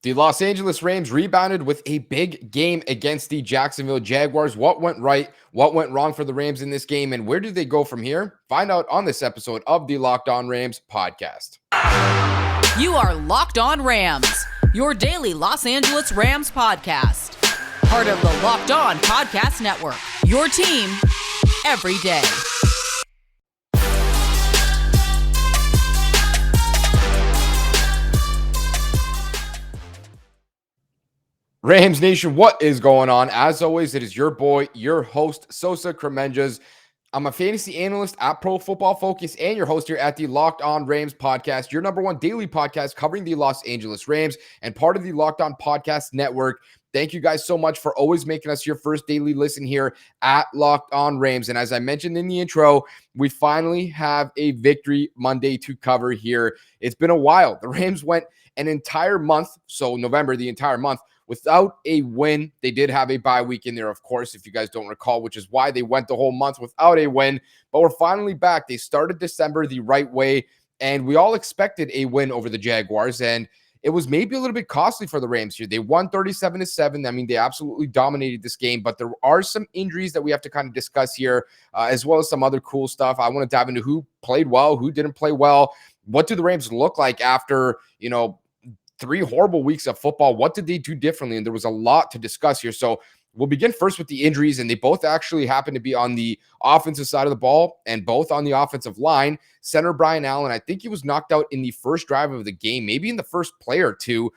The Los Angeles Rams rebounded with a big game against the Jacksonville Jaguars. What went right? What went wrong for the Rams in this game? And where do they go from here? Find out on this episode of the Locked On Rams podcast. You are Locked On Rams, your daily Los Angeles Rams podcast. Part of the Locked On Podcast Network, your team every day. Rams Nation, what is going on? As always, it is your boy, your host, Sosa Kremenjas. I'm a fantasy analyst at Pro Football Focus and your host here at the Locked On Rams podcast, your number one daily podcast covering the Los Angeles Rams and part of the Locked On Podcast Network. Thank you guys so much for always making us your first daily listen here at Locked On Rams. And as I mentioned in the intro, we finally have a Victory Monday to cover here. It's been a while. The Rams went an entire month, so November, the entire month, without a win. They did have a bye week in there, of course, if you guys don't recall, which is why they went the whole month without a win. But we're finally back. They started December the right way, and we all expected a win over the Jaguars, and it was maybe a little bit costly for the Rams here. They won 37-7. I mean, they absolutely dominated this game, but there are some injuries that we have to kind of discuss here, as well as some other cool stuff. I want to dive into who played well, who didn't play well. What do the Rams look like after, 3 horrible weeks of football? What did they do differently? And there was a lot to discuss here. So we'll begin first with the injuries, and they both actually happen to be on the offensive side of the ball and both on the offensive line. Center Brian Allen, I think he was knocked out in the first drive of the game, maybe in the first play or two.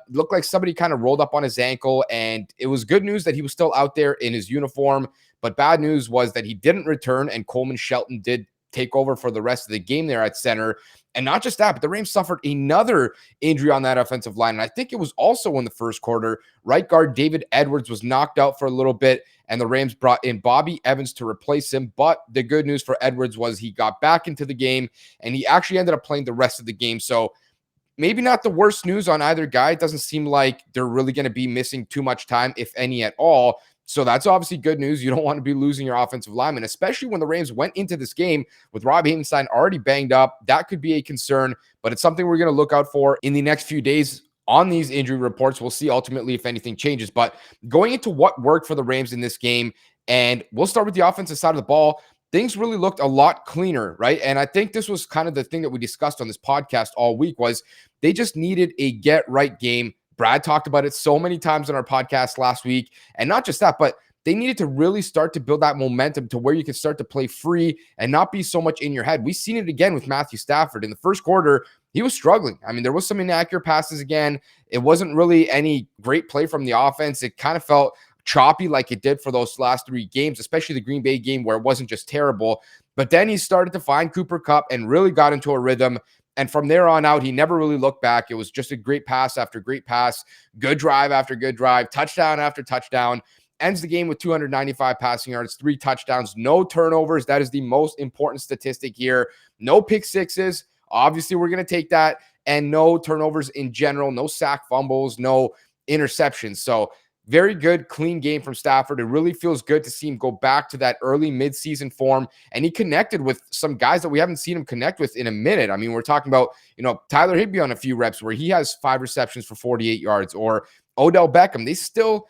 Looked like somebody kind of rolled up on his ankle, and it was good news that he was still out there in his uniform, but bad news was that he didn't return, and Coleman Shelton did take over for the rest of the game there at center. And not just that, but the Rams suffered another injury on that offensive line. And I think it was also in the first quarter. Right guard David Edwards was knocked out for a little bit, and the Rams brought in Bobby Evans to replace him. But the good news for Edwards was he got back into the game, and he actually ended up playing the rest of the game. So maybe not the worst news on either guy. It doesn't seem like they're really going to be missing too much time, if any at all. So that's obviously good news. You don't want to be losing your offensive lineman, especially when the Rams went into this game with Rob Havenstein already banged up. That could be a concern, but it's something we're going to look out for in the next few days on these injury reports. We'll see ultimately if anything changes. But going into what worked for the Rams in this game, and we'll start with the offensive side of the ball, things really looked a lot cleaner, right? And I think this was kind of the thing that we discussed on this podcast all week was they just needed a get-right game. Brad talked about it so many times on our podcast last week. And not just that, but they needed to really start to build that momentum to where you can start to play free and not be so much in your head. We've seen it again with Matthew Stafford. In the first quarter, he was struggling. I mean, there was some inaccurate passes again. It wasn't really any great play from the offense. It kind of felt choppy like it did for those last 3 games, especially the Green Bay game where it wasn't just terrible. But then he started to find Cooper Kupp and really got into a rhythm. And from there on out, he never really looked back. It was just a great pass after great pass, good drive after good drive, touchdown after touchdown. Ends the game with 295 passing yards, 3 touchdowns, no turnovers. That is the most important statistic here. No pick sixes. Obviously, we're going to take that. And no turnovers in general, no sack fumbles, no interceptions. So very good, clean game from Stafford. It really feels good to see him go back to that early midseason form. And he connected with some guys that we haven't seen him connect with in a minute. I mean, we're talking about, Tyler Higbee on a few reps where he has 5 receptions for 48 yards, or Odell Beckham. They still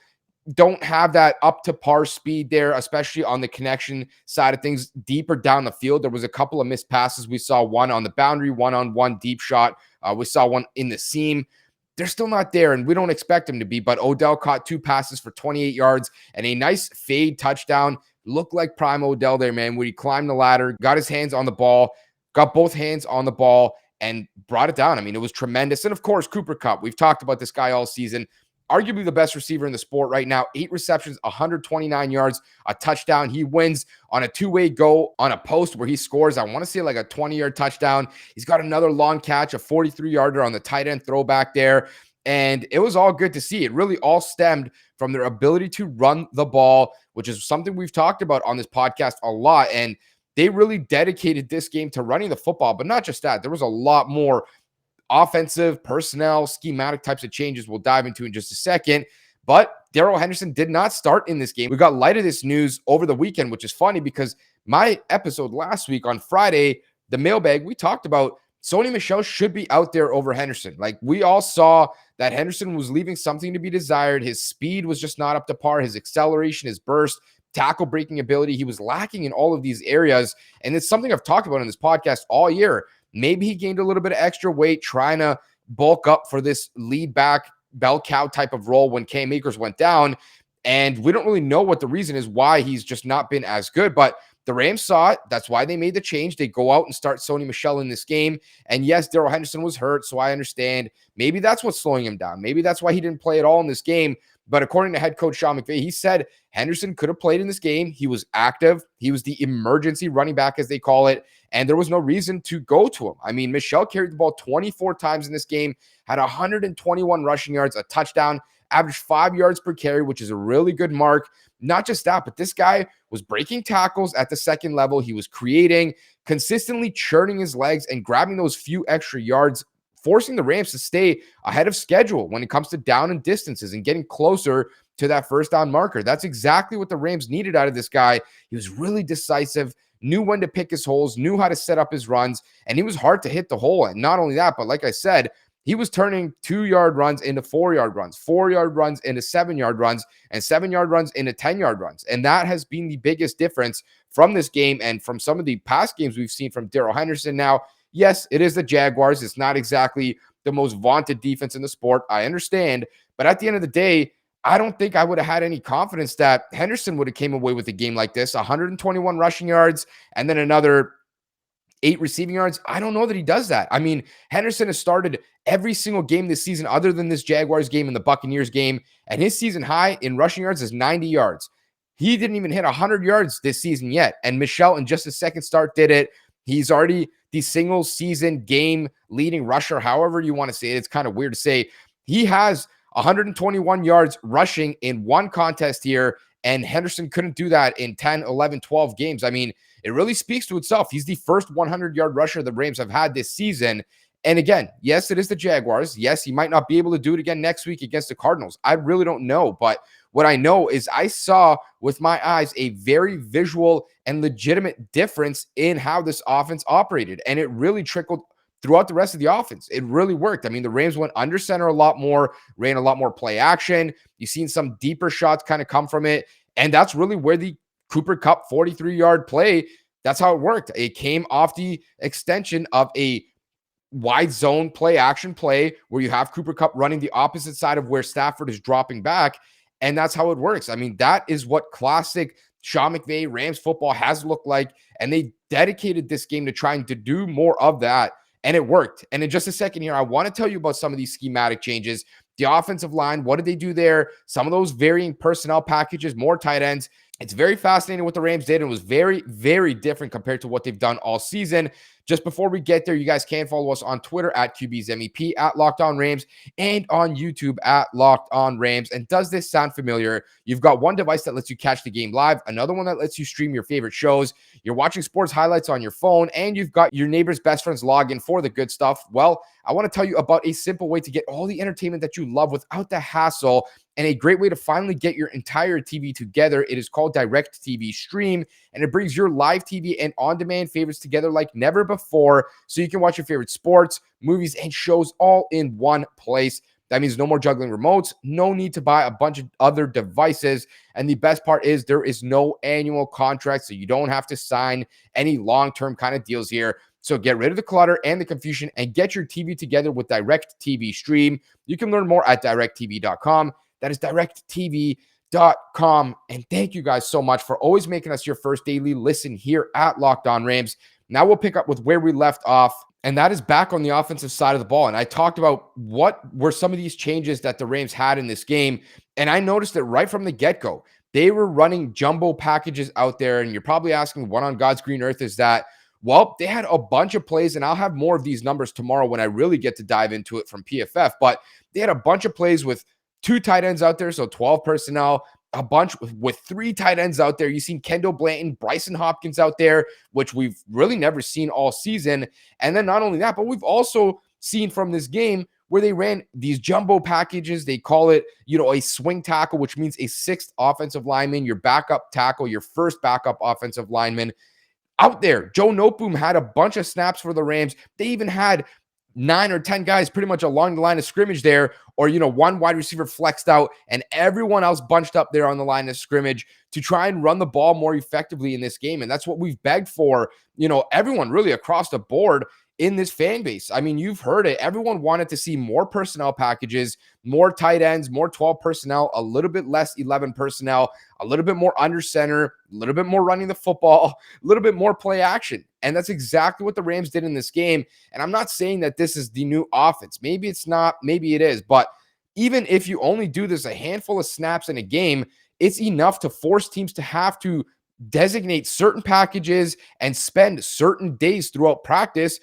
don't have that up to par speed there, especially on the connection side of things deeper down the field. There was a couple of missed passes. We saw one on the boundary, one-on-one deep shot. We saw one in the seam. They're still not there, and we don't expect them to be, but Odell caught 2 passes for 28 yards and a nice fade touchdown. Looked like prime Odell there, man, when he climbed the ladder, got his hands on the ball, got both hands on the ball, and brought it down. I mean, it was tremendous. And, of course, Cooper Kupp. We've talked about this guy all season. Arguably the best receiver in the sport right now. 8 receptions, 129 yards, a touchdown. He wins on a 2-way go on a post where he scores, I want to say like a 20-yard touchdown. He's got another long catch, a 43-yarder on the tight end throwback there. And it was all good to see. It really all stemmed from their ability to run the ball, which is something we've talked about on this podcast a lot. And they really dedicated this game to running the football. But not just that. There was a lot more offensive, personnel, schematic types of changes we'll dive into in just a second. But Darrell Henderson did not start in this game. We got light of this news over the weekend, which is funny because my episode last week on Friday, the mailbag, we talked about Sony Michel should be out there over Henderson. Like, we all saw that Henderson was leaving something to be desired. His speed was just not up to par. His acceleration, his burst, tackle breaking ability, he was lacking in all of these areas. And it's something I've talked about in this podcast all year. Maybe he gained a little bit of extra weight trying to bulk up for this lead back bell cow type of role when Cam Akers went down. And we don't really know what the reason is why he's just not been as good. But the Rams saw it. That's why they made the change. They go out and start Sony Michel in this game. And yes, Darrell Henderson was hurt, so I understand. Maybe that's what's slowing him down. Maybe that's why he didn't play at all in this game. But according to head coach Sean McVay, he said Henderson could have played in this game. He was active. He was the emergency running back, as they call it. And there was no reason to go to him. I mean, Michel carried the ball 24 times in this game, had 121 rushing yards, a touchdown, averaged 5 yards per carry, which is a really good mark. Not just that, but this guy was breaking tackles at the second level. He was creating, consistently churning his legs and grabbing those few extra yards, forcing the Rams to stay ahead of schedule when it comes to down and distances and getting closer to that first down marker. That's exactly what the Rams needed out of this guy. He was really decisive, knew when to pick his holes, knew how to set up his runs, and he was hard to hit the hole. And not only that, but like I said, he was turning 2-yard runs into 4-yard runs, 4-yard runs into 7-yard runs, and 7-yard runs into 10-yard runs. And that has been the biggest difference from this game and from some of the past games we've seen from Darrell Henderson. Now, yes, it is the Jaguars. It's not exactly the most vaunted defense in the sport. I understand. But at the end of the day, I don't think I would have had any confidence that Henderson would have came away with a game like this. 121 rushing yards and then another 8 receiving yards. I don't know that he does that. I mean, Henderson has started every single game this season other than this Jaguars game and the Buccaneers game, and his season high in rushing yards is 90 yards. He didn't even hit 100 yards this season yet, and Michel in just his second start did it. He's already the single season game leading rusher, however you want to say it. It's kind of weird to say. He has 121 yards rushing in one contest here, and Henderson couldn't do that in 10, 11, 12 games. I mean, it really speaks to itself. He's the first 100-yard rusher the Rams have had this season. And again, yes, it is the Jaguars. Yes, he might not be able to do it again next week against the Cardinals. I really don't know. But what I know is I saw with my eyes a very visual and legitimate difference in how this offense operated. And it really trickled throughout the rest of the offense. It really worked. I mean, the Rams went under center a lot more, ran a lot more play action. You've seen some deeper shots kind of come from it. And that's really where the Cooper Kupp 43-yard play, that's how it worked. It came off the extension of a wide zone play action play where you have Cooper Kupp running the opposite side of where Stafford is dropping back. And that's how it works. I mean, that is what classic Sean McVay Rams football has looked like. And they dedicated this game to trying to do more of that. And it worked. And in just a second here, I want to tell you about some of these schematic changes. The offensive line, what did they do there? Some of those varying personnel packages, more tight ends. It's very fascinating what the Rams did, and it was very, very different compared to what they've done all season. Just before we get there, you guys can follow us on Twitter at QBsMEP, at Locked On Rams, and on YouTube at Locked On Rams. And does this sound familiar? You've got one device that lets you catch the game live, another one that lets you stream your favorite shows. You're watching sports highlights on your phone, and you've got your neighbor's best friend's login for the good stuff. Well, I want to tell you about a simple way to get all the entertainment that you love without the hassle, and a great way to finally get your entire TV together. It is called Direct TV Stream, and it brings your live TV and on-demand favorites together like never before, so you can watch your favorite sports, movies, and shows all in one place. That means no more juggling remotes, no need to buy a bunch of other devices, and the best part is there is no annual contract, so you don't have to sign any long-term kind of deals here. So get rid of the clutter and the confusion and get your TV together with Direct TV Stream. You can learn more at directtv.com. That is directtv.com. And thank you guys so much for always making us your first daily listen here at Locked On Rams. Now we'll pick up with where we left off, and that is back on the offensive side of the ball. And I talked about what were some of these changes that the Rams had in this game. And I noticed that right from the get-go, they were running jumbo packages out there. And you're probably asking, what on God's green earth is that? Well, they had a bunch of plays, and I'll have more of these numbers tomorrow when I really get to dive into it from PFF. But they had a bunch of plays with 2 tight ends out there, so 12 personnel, a bunch with 3 tight ends out there. You've seen Kendall Blanton, Bryson Hopkins out there, which we've really never seen all season. And then not only that, but we've also seen from this game where they ran these jumbo packages. They call it, a swing tackle, which means a 6th offensive lineman, your backup tackle, your first backup offensive lineman out there. Joe Noteboom had a bunch of snaps for the Rams. They even had 9 or 10 guys pretty much along the line of scrimmage there, or, one wide receiver flexed out and everyone else bunched up there on the line of scrimmage to try and run the ball more effectively in this game. And that's what we've begged for, everyone really across the board in this fan base. I mean, you've heard it. Everyone wanted to see more personnel packages, more tight ends, more 12 personnel, a little bit less 11 personnel, a little bit more under center, a little bit more running the football, a little bit more play action. And that's exactly what the Rams did in this game. And I'm not saying that this is the new offense. Maybe it's not, maybe it is. But even if you only do this a handful of snaps in a game, it's enough to force teams to have to designate certain packages and spend certain days throughout practice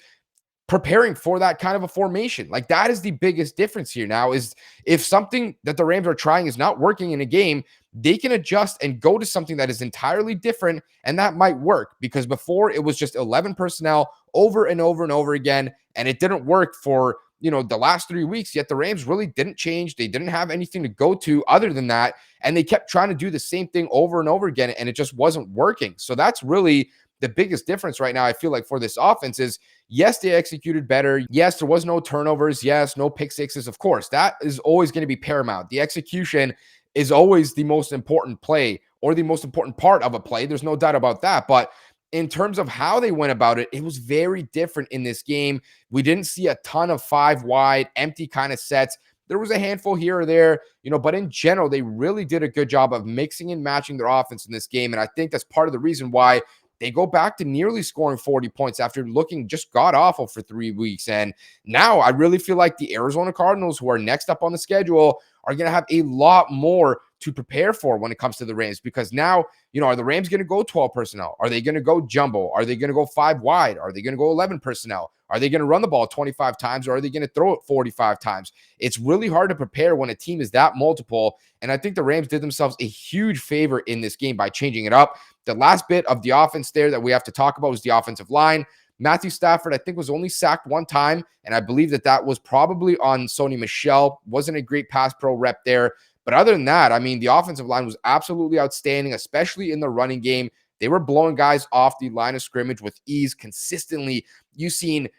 preparing for that kind of a formation. Like, that is the biggest difference here now, is if something that the Rams are trying is not working in a game, they can adjust and go to something that is entirely different, and that might work, because before it was just 11 personnel over and over and over again, and it didn't work for, the last 3 weeks, yet the Rams really didn't change. They didn't have anything to go to other than that, and they kept trying to do the same thing over and over again, and it just wasn't working. So that's really the biggest difference right now, I feel like, for this offense is, yes, they executed better. Yes, there was no turnovers. Yes, no pick sixes. Of course, that is always going to be paramount. The execution is always the most important play, or the most important part of a play. There's no doubt about that. But in terms of how they went about it, it was very different in this game. We didn't see a ton of 5 wide, empty kind of sets. There was a handful here or there, but in general, they really did a good job of mixing and matching their offense in this game. And I think that's part of the reason why they go back to nearly scoring 40 points after looking just god-awful for 3 weeks. And now I really feel like the Arizona Cardinals, who are next up on the schedule, are going to have a lot more to prepare for when it comes to the Rams, because now, are the Rams going to go 12 personnel? Are they going to go jumbo? Are they going to go 5 wide? Are they going to go 11 personnel? Are they going to run the ball 25 times, or are they going to throw it 45 times? It's really hard to prepare when a team is that multiple. And I think the Rams did themselves a huge favor in this game by changing it up. The last bit of the offense there that we have to talk about was the offensive line. Matthew Stafford, I think, was only sacked 1 time, and I believe that was probably on Sony Michel. Wasn't a great pass pro rep there. But other than that, I mean, the offensive line was absolutely outstanding, especially in the running game. They were blowing guys off the line of scrimmage with ease consistently. You've seen,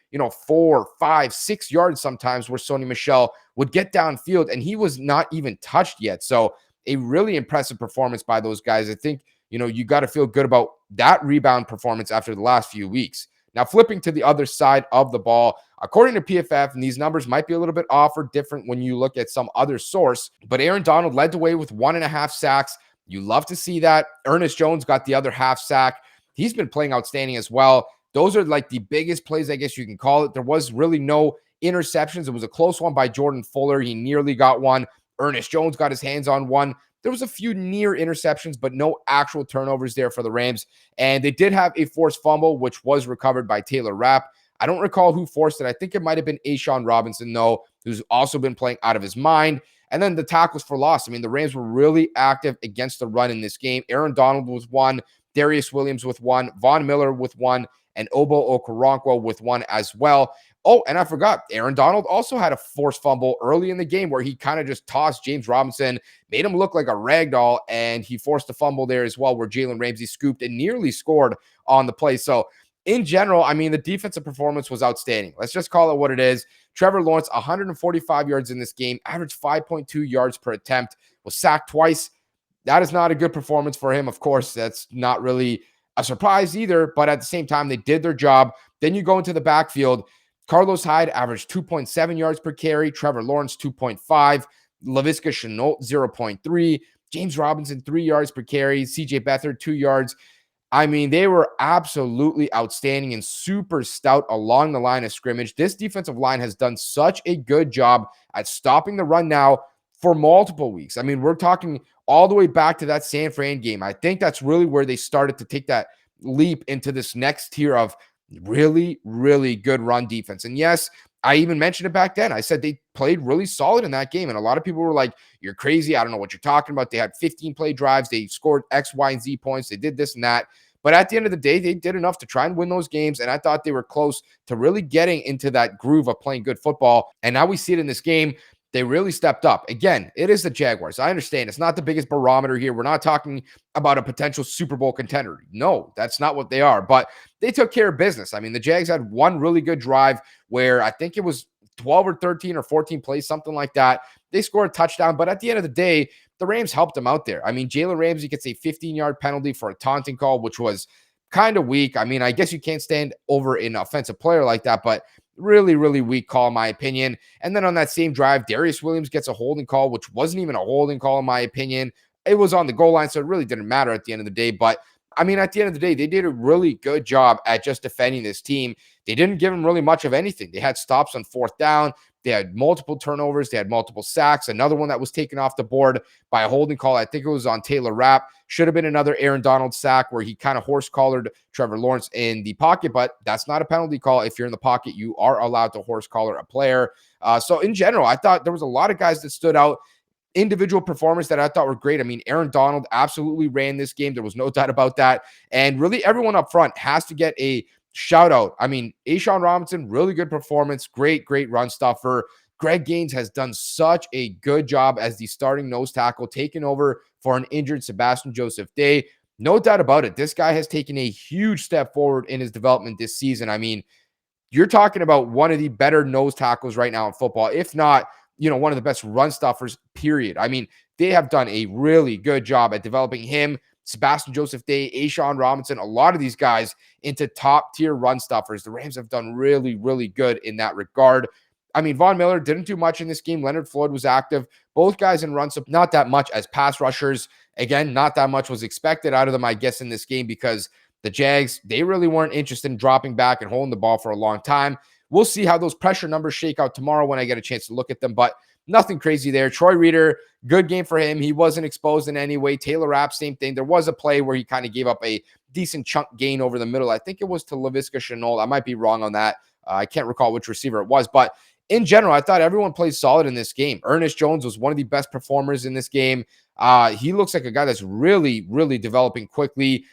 4, 5, 6 yards sometimes where Sony Michel would get downfield, and he was not even touched yet. So a really impressive performance by those guys. I think, you got to feel good about that rebound performance after the last few weeks. Now, flipping to the other side of the ball, according to PFF, and these numbers might be a little bit off or different when you look at some other source, but Aaron Donald led the way with 1.5 sacks. You love to see that. Ernest Jones got the other half sack. He's been playing outstanding as well. Those are like the biggest plays, I guess you can call it. There was really no interceptions. It was a close one by Jordan Fuller. He nearly got one. Ernest Jones got his hands on one. There was a few near interceptions, but no actual turnovers there for the Rams. And they did have a forced fumble, which was recovered by Taylor Rapp. I don't recall who forced it. I think it might have been Ashawn Robinson, though, who's also been playing out of his mind. And then the tackles for loss. I mean, the Rams were really active against the run in this game. Aaron Donald with 1, Darius Williams with 1, Von Miller with 1, and Obo Okoronkwo with 1 as well. Oh, and I forgot, Aaron Donald also had a forced fumble early in the game where he kind of just tossed James Robinson, made him look like a rag doll, and he forced a fumble there as well where Jalen Ramsey scooped and nearly scored on the play. So in general, I mean, the defensive performance was outstanding. Let's just call it what it is. Trevor Lawrence, 145 yards in this game, averaged 5.2 yards per attempt, was sacked twice. That is not a good performance for him. Of course, that's not really a surprise either, but at the same time, they did their job. Then you go into the backfield. Carlos Hyde averaged 2.7 yards per carry. Trevor Lawrence, 2.5. Laviska Shenault, 0.3. James Robinson, 3 yards per carry. CJ Beathard, 2 yards. I mean, they were absolutely outstanding and super stout along the line of scrimmage. This defensive line has done such a good job at stopping the run now for multiple weeks. I mean, we're talking all the way back to that San Fran game. I think that's really where they started to take that leap into this next tier of really, really good run defense. And yes, I even mentioned it back then. I said they played really solid in that game. And a lot of people were like, you're crazy. I don't know what you're talking about. They had 15 play drives. They scored X, Y, and Z points. They did this and that. But at the end of the day, they did enough to try and win those games. And I thought they were close to really getting into that groove of playing good football. And now we see it in this game. They really stepped up. Again, it is the Jaguars. I understand it's not the biggest barometer here. We're not talking about a potential Super Bowl contender. No, that's not what they are. But they took care of business. I mean, the Jags had one really good drive where I think it was 12 or 13 or 14 plays, something like that. They scored a touchdown. But at the end of the day, the Rams helped them out there. I mean, Jalen Ramsey gets a 15-yard penalty for a taunting call, which was kind of weak. I mean, I guess you can't stand over an offensive player like that, but really, really weak call, in my opinion. And then on that same drive, Darius Williams gets a holding call, which wasn't even a holding call, in my opinion. It was on the goal line, so it really didn't matter at the end of the day. But I mean, at the end of the day, they did a really good job at just defending this team. They didn't give them really much of anything. They had stops on fourth down. They had multiple turnovers. They had multiple sacks. Another one that was taken off the board by a holding call. I think it was on Taylor Rapp. Should have been another Aaron Donald sack where he kind of horse-collared Trevor Lawrence in the pocket, but that's not a penalty call. If you're in the pocket, you are allowed to horse-collar a player. So in general, I thought there was a lot of guys that stood out. Individual performers that I thought were great. I mean, Aaron Donald absolutely ran this game. There was no doubt about that. And really everyone up front has to get a shout out. I mean, A'Shaun Robinson, really good performance. Great run stuffer. Greg Gaines has done such a good job as the starting nose tackle, taking over for an injured Sebastian Joseph Day. No doubt about it. This guy has taken a huge step forward in his development this season. I mean, you're talking about one of the better nose tackles right now in football, if not, one of the best run stuffers, period. I mean, they have done a really good job at developing him, Sebastian Joseph Day, A'Shaun Robinson, a lot of these guys into top tier run stuffers. The Rams have done really, really good in that regard. I mean, Von Miller didn't do much in this game. Leonard Floyd was active. Both guys in run stuff, not that much as pass rushers. Again, not that much was expected out of them, I guess, in this game because the Jags, they really weren't interested in dropping back and holding the ball for a long time. We'll see how those pressure numbers shake out tomorrow when I get a chance to look at them, but nothing crazy there. Troy Reeder, good game for him. He wasn't exposed in any way. Taylor Rapp, same thing. There was a play where he kind of gave up a decent chunk gain over the middle. I think it was to Laviska Shenault. I might be wrong on that. I can't recall which receiver it was, but in general, I thought everyone played solid in this game. Ernest Jones was one of the best performers in this game. He looks like a guy that's really, really developing quickly.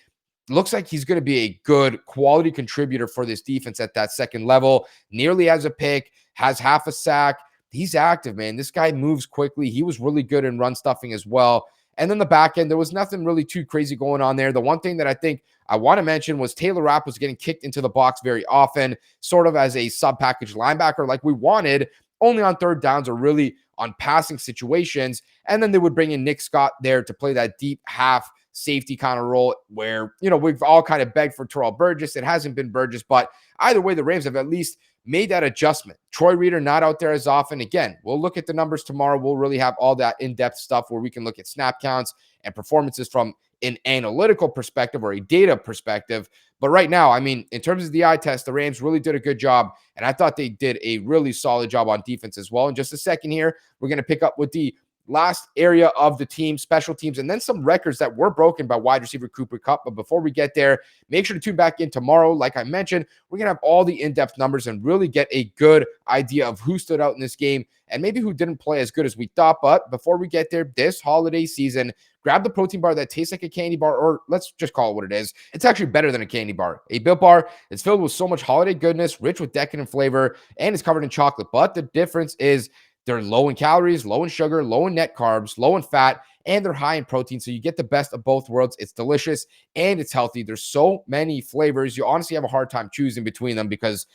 Looks like he's going to be a good quality contributor for this defense at that second level. Nearly has a pick, has half a sack. He's active, man. This guy moves quickly. He was really good in run stuffing as well. And then the back end, there was nothing really too crazy going on there. The one thing that I think I want to mention was Taylor Rapp was getting kicked into the box very often, sort of as a sub-package linebacker like we wanted, only on third downs or really on passing situations. And then they would bring in Nick Scott there to play that deep half safety kind of role where, we've all kind of begged for Terrell Burgess. It hasn't been Burgess, but either way, the Rams have at least made that adjustment. Troy Reeder not out there as often. Again, we'll look at the numbers tomorrow. We'll really have all that in-depth stuff where we can look at snap counts and performances from an analytical perspective or a data perspective. But right now, I mean, in terms of the eye test, the Rams really did a good job, and I thought they did a really solid job on defense as well. In just a second here, we're going to pick up with the last area of the team, special teams, and then some records that were broken by wide receiver Cooper Kupp. But before we get there, make sure to tune back in tomorrow. Like I mentioned, we're going to have all the in-depth numbers and really get a good idea of who stood out in this game and maybe who didn't play as good as we thought. But before we get there, this holiday season, grab the protein bar that tastes like a candy bar, or let's just call it what it is. It's actually better than a candy bar. A Built Bar is filled with so much holiday goodness, rich with decadent flavor, and it's covered in chocolate. But the difference is they're low in calories, low in sugar, low in net carbs, low in fat, and they're high in protein. So you get the best of both worlds. It's delicious and it's healthy. There's so many flavors. You honestly have a hard time choosing between them because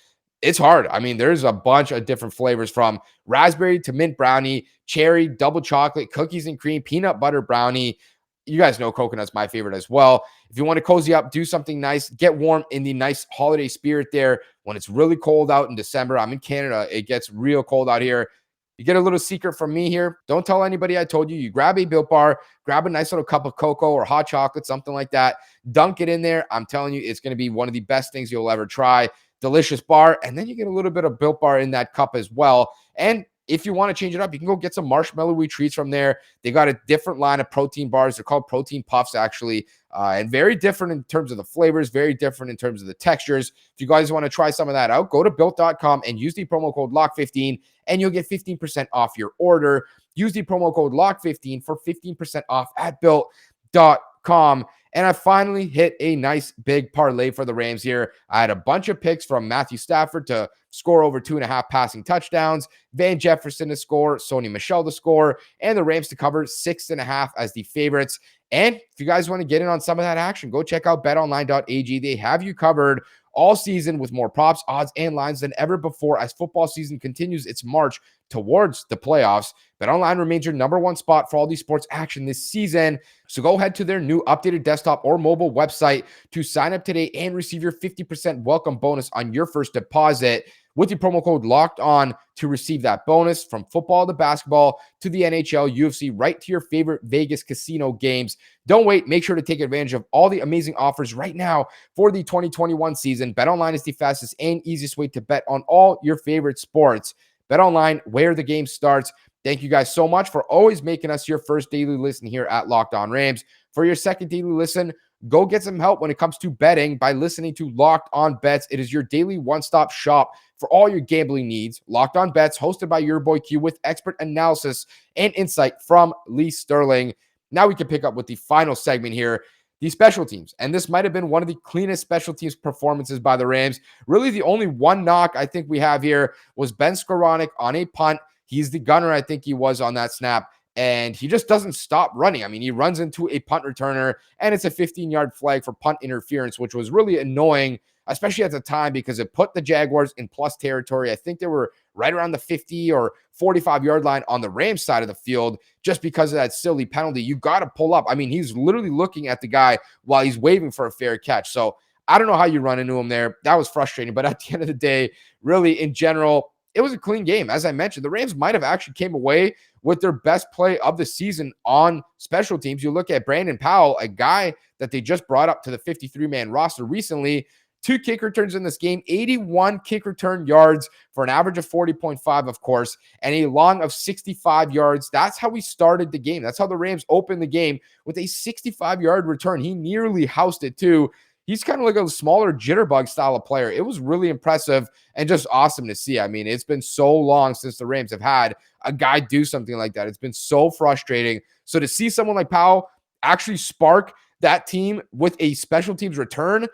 it's hard. I mean, there's a bunch of different flavors from raspberry to mint brownie, cherry, double chocolate, cookies and cream, peanut butter brownie. You guys know coconut's my favorite as well. If you want to cozy up, do something nice, get warm in the nice holiday spirit there when it's really cold out in December. I'm in Canada. It gets real cold out here. You get a little secret from me here. Don't tell anybody I told you. You grab a Built Bar, grab a nice little cup of cocoa or hot chocolate, something like that. Dunk it in there. I'm telling you, it's going to be one of the best things you'll ever try. Delicious bar. And then you get a little bit of Built Bar in that cup as well. And if you want to change it up, you can go get some marshmallowy treats from there. They got a different line of protein bars. They're called protein puffs, actually, and very different in terms of the flavors, very different in terms of the textures. If you guys want to try some of that out, go to Built.com and use the promo code LOCK15, and you'll get 15% off your order. Use the promo code LOCK15 for 15% off at Built.com. And I finally hit a nice big parlay for the Rams here. I had a bunch of picks from Matthew Stafford to score over 2.5 passing touchdowns, Van Jefferson to score, Sony Michel to score, and the Rams to cover 6.5 as the favorites. And if you guys want to get in on some of that action, go check out betonline.ag. They have you covered all season with more props, odds, and lines than ever before as football season continues its march towards the playoffs. BetOnline remains your number one spot for all these sports action this season. So go head to their new updated desktop or mobile website to sign up today and receive your 50% welcome bonus on your first deposit with the promo code Locked On to receive that bonus. From football to basketball to the NHL, UFC, right to your favorite Vegas casino games. Don't wait. Make sure to take advantage of all the amazing offers right now for the 2021 season. BetOnline is the fastest and easiest way to bet on all your favorite sports. BetOnline, where the game starts. Thank you guys so much for always making us your first daily listen here at Locked On Rams. For your second daily listen, go get some help when it comes to betting by listening to Locked On Bets. It is your daily one-stop shop for all your gambling needs. Locked On Bets, hosted by your boy Q, with expert analysis and insight from Lee Sterling. Now we can pick up with the final segment here, the special teams. And this might have been one of the cleanest special teams performances by the Rams. Really, the only one knock I think we have here was Ben Skoranek on a punt. He's the gunner, I think he was on that snap. And he just doesn't stop running. I mean, he runs into a punt returner, and it's a 15-yard flag for punt interference, which was really annoying, especially at the time, because it put the Jaguars in plus territory. I think they were right around the 50 or 45-yard line on the Rams side of the field just because of that silly penalty. You got to pull up. I mean, he's literally looking at the guy while he's waving for a fair catch. So I don't know how you run into him there. That was frustrating. But at the end of the day, really, in general, it was a clean game. As I mentioned, the Rams might have actually came away with their best play of the season on special teams. You look at Brandon Powell, a guy that they just brought up to the 53-man roster recently. 2 kick returns in this game, 81 kick return yards for an average of 40.5, of course, and a long of 65 yards. That's how we started the game. That's how the Rams opened the game, with a 65-yard return. He nearly housed it too. He's kind of like a smaller jitterbug style of player. It was really impressive and just awesome to see. I mean, it's been so long since the Rams have had a guy do something like that. It's been so frustrating. So to see someone like Powell actually spark that team with a special teams return,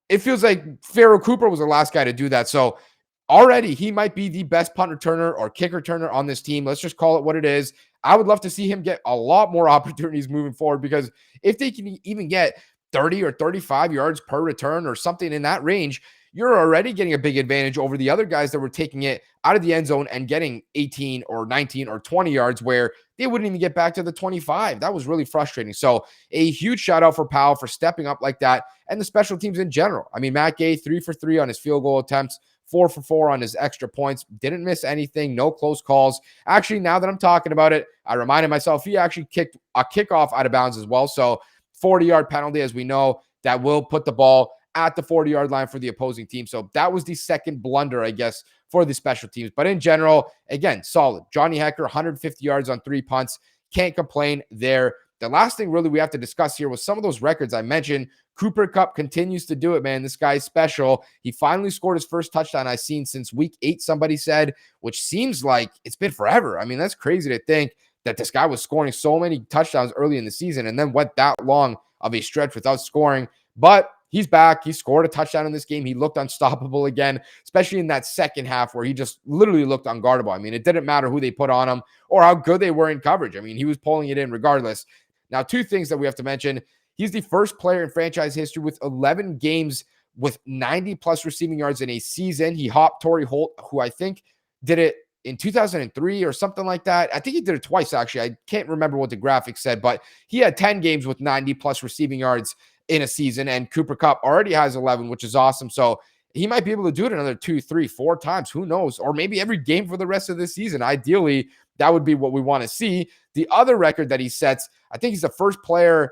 it feels like Pharaoh Cooper was the last guy to do that. So already he might be the best punt returner or kick returner on this team. Let's just call it what it is. I would love to see him get a lot more opportunities moving forward, because if they can even get 30 or 35 yards per return or something in that range, you're already getting a big advantage over the other guys that were taking it out of the end zone and getting 18 or 19 or 20 yards where they wouldn't even get back to the 25. That was really frustrating. So a huge shout out for Powell for stepping up like that, and the special teams in general. I mean, Matt Gay, 3 for 3 on his field goal attempts, 4 for 4 on his extra points. Didn't miss anything. No close calls. Actually, now that I'm talking about it, I reminded myself he actually kicked a kickoff out of bounds as well. So 40-yard penalty, as we know, that will put the ball at the 40-yard line for the opposing team. So that was the second blunder, I guess, for the special teams. But in general, again, solid. Johnny Hekker, 150 yards on 3 punts. Can't complain there. The last thing really we have to discuss here was some of those records I mentioned. Cooper Kupp continues to do it, man. This guy's special. He finally scored his first touchdown I've seen since week 8, somebody said, which seems like it's been forever. I mean, that's crazy to think that this guy was scoring so many touchdowns early in the season and then went that long of a stretch without scoring. But he's back. He scored a touchdown in this game. He looked unstoppable again, especially in that second half where he just literally looked unguardable. I mean, it didn't matter who they put on him or how good they were in coverage. I mean, he was pulling it in regardless. Now, 2 things that we have to mention. He's the first player in franchise history with 11 games with 90-plus receiving yards in a season. He hopped Torrey Holt, who I think did it in 2003 or something like that. I think he did it twice, actually. I can't remember what the graphic said, but he had 10 games with 90-plus receiving yards in a season, and Cooper Kupp already has 11, which is awesome. So he might be able to do it another 2, 3, 4 times. Who knows? Or maybe every game for the rest of this season. Ideally, that would be what we want to see. The other record that he sets, I think he's the first player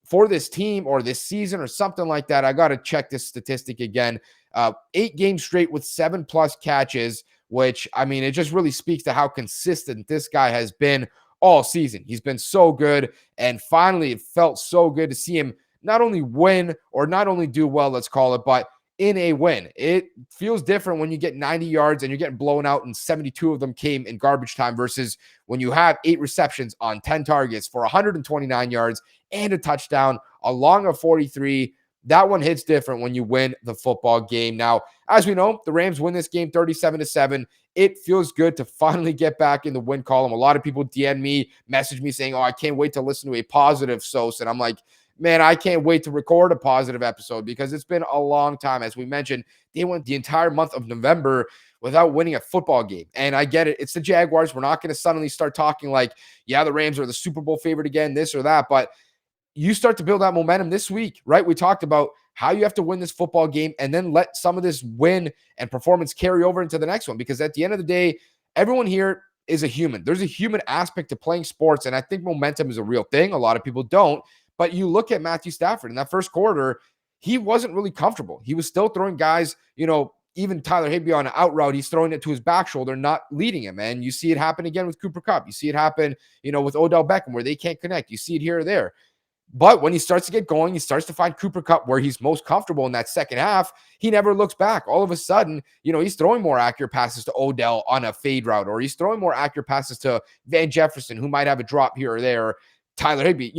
for this team or this season or something like that. I got to check this statistic again. 8 games straight with 7+ catches, which, I mean, it just really speaks to how consistent this guy has been all season. He's been so good, and finally it felt so good to see him not only win or not only do well, let's call it, but in a win. It feels different when you get 90 yards and you're getting blown out and 72 of them came in garbage time versus when you have 8 receptions on 10 targets for 129 yards and a touchdown, a long of 43. that one hits different when you win the football game. Now, as we know, the Rams win this game 37-7. It feels good to finally get back in the win column. A lot of people DM me, message me saying, oh, I can't wait to listen to a positive Sosa. And I'm like, man, I can't wait to record a positive episode because it's been a long time. As we mentioned, they went the entire month of November without winning a football game. And I get it. It's the Jaguars. We're not going to suddenly start talking like, yeah, the Rams are the Super Bowl favorite again, this or that. But you start to build that momentum this week, right? We talked about how you have to win this football game and then let some of this win and performance carry over into the next one. Because at the end of the day, everyone here is a human. There's a human aspect to playing sports. And I think momentum is a real thing. A lot of people don't. But you look at Matthew Stafford in that first quarter, he wasn't really comfortable. He was still throwing guys, even Tyler Higbee on an out route, he's throwing it to his back shoulder, not leading him. And you see it happen again with Cooper Kupp. You see it happen, with Odell Beckham where they can't connect. You see it here or there. But when he starts to get going, he starts to find Cooper Kupp where he's most comfortable in that second half. He never looks back. All of a sudden, he's throwing more accurate passes to Odell on a fade route, or he's throwing more accurate passes to Van Jefferson, who might have a drop here or there, or Tyler Higbee.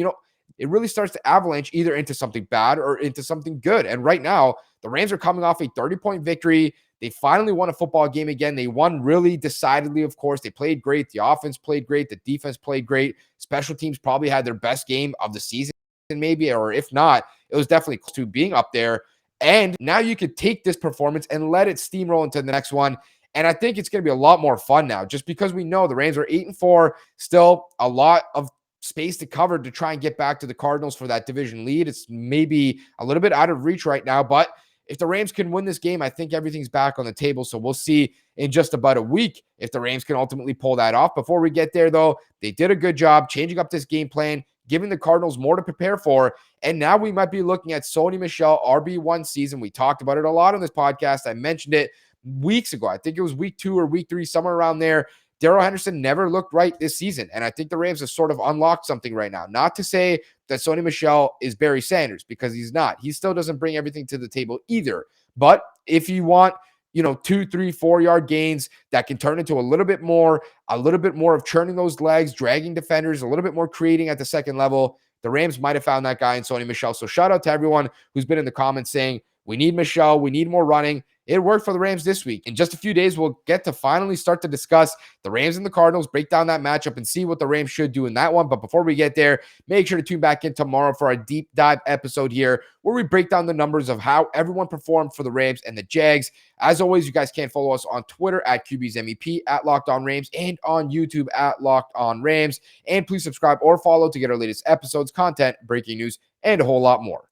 It really starts to avalanche either into something bad or into something good. And right now, the Rams are coming off a 30-point victory. They finally won a football game again. They won really decidedly, of course. They played great. The offense played great. The defense played great. Special teams probably had their best game of the season, maybe, or if not, it was definitely close to being up there. And now you could take this performance and let it steamroll into the next one. And I think it's going to be a lot more fun now, just because we know the Rams are 8-4, still a lot of space to cover to try and get back to the Cardinals for that division lead. It's maybe a little bit out of reach right now, but if the Rams can win this game, I think everything's back on the table. So we'll see in just about a week if the Rams can ultimately pull that off. Before we get there, though, they did a good job changing up this game plan, giving the Cardinals more to prepare for. And now we might be looking at Sony Michel RB1 season. We talked about it a lot on this podcast. I mentioned it weeks ago. I think it was week 2 or week 3, somewhere around there. Darrell Henderson never looked right this season. And I think the Rams have sort of unlocked something right now. Not to say that Sony Michel is Barry Sanders, because he's not. He still doesn't bring everything to the table either. But if you want, 2, 3, 4-yard gains that can turn into a little bit more of churning those legs, dragging defenders, a little bit more creating at the second level, the Rams might have found that guy in Sony Michel. So shout out to everyone who's been in the comments saying, we need Michel, we need more running. It worked for the Rams this week. In just a few days, we'll get to finally start to discuss the Rams and the Cardinals, break down that matchup, and see what the Rams should do in that one. But before we get there, make sure to tune back in tomorrow for our deep dive episode here, where we break down the numbers of how everyone performed for the Rams and the Jags. As always, you guys can follow us on Twitter at QB's MEP, at Locked On Rams, and on YouTube at Locked On Rams. And please subscribe or follow to get our latest episodes, content, breaking news, and a whole lot more.